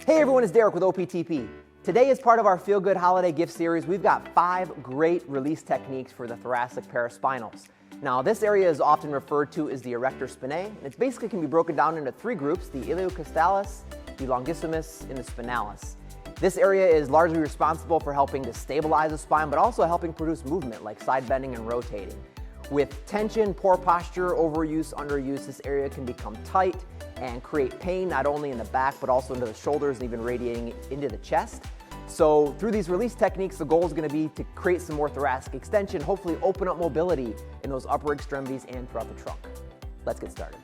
Hey everyone, it's Derek with OPTP. Today, as part of our Feel Good Holiday Gift Series, we've got 5 great release techniques for the thoracic paraspinals. Now, this area is often referred to as the Erector Spinae, and it basically can be broken down into 3 groups: the Iliocostalis, the Longissimus, and the Spinalis. This area is largely responsible for helping to stabilize the spine, but also helping produce movement like side bending and rotating. With tension, poor posture, overuse, underuse, this area can become tight and create pain not only in the back but also into the shoulders and even radiating into the chest. So through these release techniques, the goal is going to be to create some more thoracic extension, hopefully open up mobility in those upper extremities and throughout the trunk. Let's get started.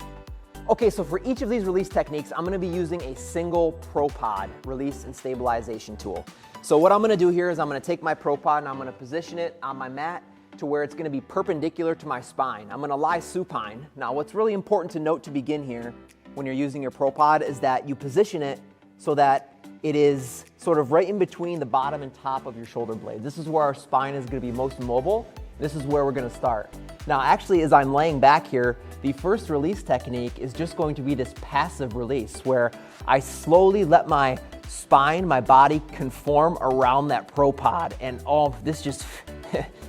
Okay, so for each of these release techniques, I'm going to be using a single ProPod release and stabilization tool. So what I'm going to do here is I'm going to take my ProPod and I'm going to position it on my mat to where it's going to be perpendicular to my spine. I'm going to lie supine. Now, what's really important to note to begin here when you're using your ProPod is that you position it so that it is sort of right in between the bottom and top of your shoulder blades. This is where our spine is going to be most mobile. This is where we're going to start. Now, actually, as I'm laying back here, the first release technique is just going to be this passive release where I slowly let my spine, my body conform around that ProPod. And oh, this just,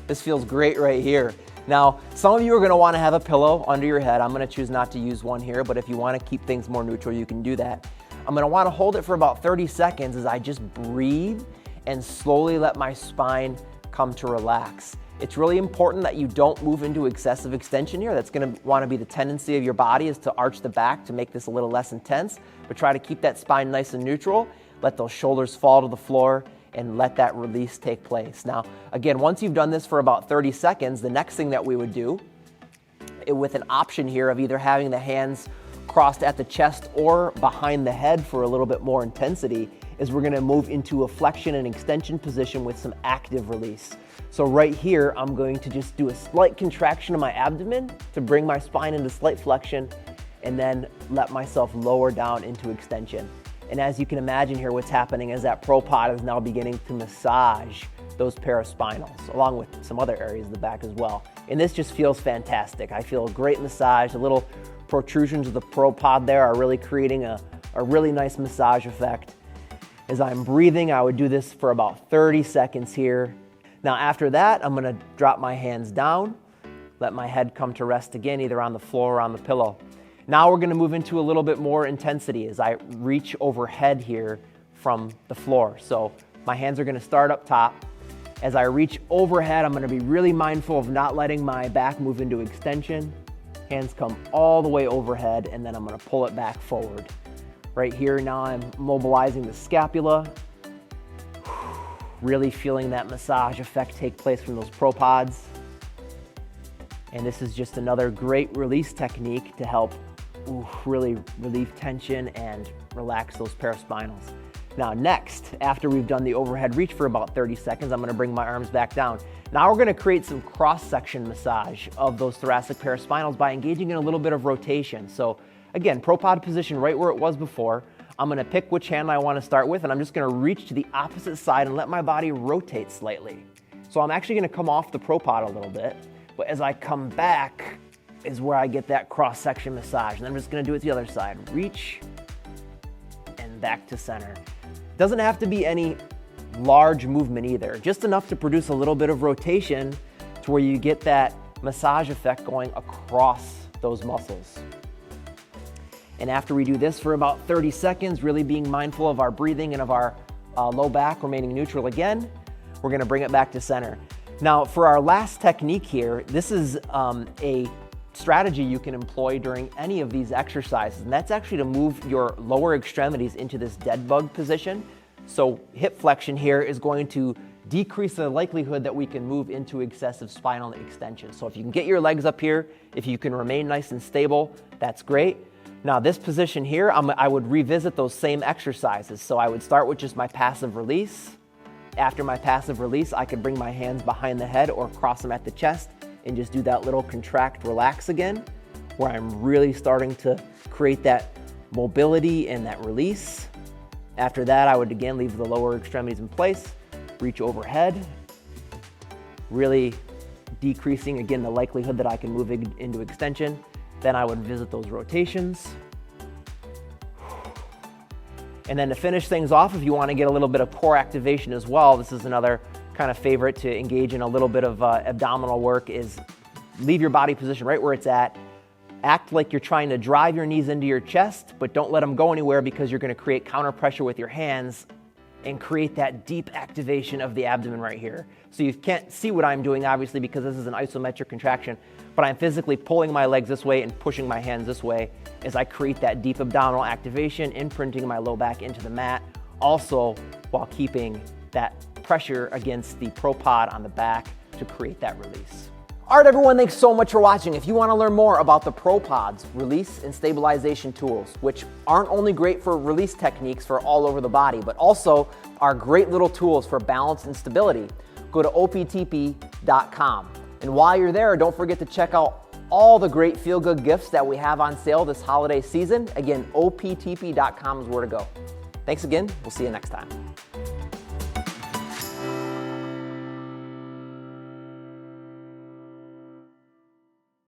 this feels great right here. Now, some of you are going to want to have a pillow under your head. I'm going to choose not to use one here, but if you want to keep things more neutral, you can do that. I'm going to want to hold it for about 30 seconds as I just breathe and slowly let my spine come to relax. It's really important that you don't move into excessive extension here. That's going to want to be the tendency of your body, is to arch the back to make this a little less intense, but try to keep that spine nice and neutral. Let those shoulders fall to the floor and let that release take place. Now, again, once you've done this for about 30 seconds, the next thing that we would do, with an option here of either having the hands crossed at the chest or behind the head for a little bit more intensity, is we're going to move into a flexion and extension position with some active release. So right here, I'm going to just do a slight contraction of my abdomen to bring my spine into slight flexion and then let myself lower down into extension. And as you can imagine here, what's happening is that ProPod is now beginning to massage those paraspinals, along with some other areas of the back as well. And this just feels fantastic. I feel a great massage. The little protrusions of the ProPod there are really creating a really nice massage effect. As I'm breathing, I would do this for about 30 seconds here. Now after that, I'm gonna drop my hands down, let my head come to rest again, either on the floor or on the pillow. Now we're gonna move into a little bit more intensity as I reach overhead here from the floor. So my hands are gonna start up top. As I reach overhead, I'm gonna be really mindful of not letting my back move into extension. Hands come all the way overhead, and then I'm gonna pull it back forward. Right here, now I'm mobilizing the scapula, really feeling that massage effect take place from those ProPods. And this is just another great release technique to help really relieve tension and relax those paraspinals. Now next, after we've done the overhead reach for about 30 seconds, I'm going to bring my arms back down. Now we're going to create some cross-section massage of those thoracic paraspinals by engaging in a little bit of rotation. So again, ProPod position right where it was before. I'm going to pick which hand I want to start with, and I'm just going to reach to the opposite side and let my body rotate slightly. So I'm actually going to come off the ProPod a little bit, but as I come back is where I get that cross-section massage. And I'm just going to do it the other side. Reach and back to center. Doesn't have to be any large movement either, just enough to produce a little bit of rotation to where you get that massage effect going across those muscles. And after we do this for about 30 seconds, really being mindful of our breathing and of our low back remaining neutral again, we're gonna bring it back to center. Now for our last technique here, this is a strategy you can employ during any of these exercises, and that's actually to move your lower extremities into this dead bug position. So hip flexion here is going to decrease the likelihood that we can move into excessive spinal extension. So if you can get your legs up here, if you can remain nice and stable, that's great. Now this position here, I would revisit those same exercises. So I would start with just my passive release. After my passive release, I could bring my hands behind the head or cross them at the chest and just do that little contract, relax again, where I'm really starting to create that mobility and that release. After that, I would again leave the lower extremities in place, reach overhead, really decreasing again the likelihood that I can move into extension. Then I would visit those rotations. And then to finish things off, if you want to get a little bit of core activation as well, this is another kind of favorite to engage in a little bit of abdominal work, is leave your body position right where it's at. Act like you're trying to drive your knees into your chest, but don't let them go anywhere, because you're going to create counter pressure with your hands and create that deep activation of the abdomen right here. So you can't see what I'm doing, obviously, because this is an isometric contraction, but I'm physically pulling my legs this way and pushing my hands this way as I create that deep abdominal activation, imprinting my low back into the mat, also while keeping that pressure against the propod on the back to create that release. All right, everyone, thanks so much for watching. If you want to learn more about the ProPods, release and stabilization tools, which aren't only great for release techniques for all over the body, but also are great little tools for balance and stability, go to optp.com. And while you're there, don't forget to check out all the great feel-good gifts that we have on sale this holiday season. Again, optp.com is where to go. Thanks again. We'll see you next time.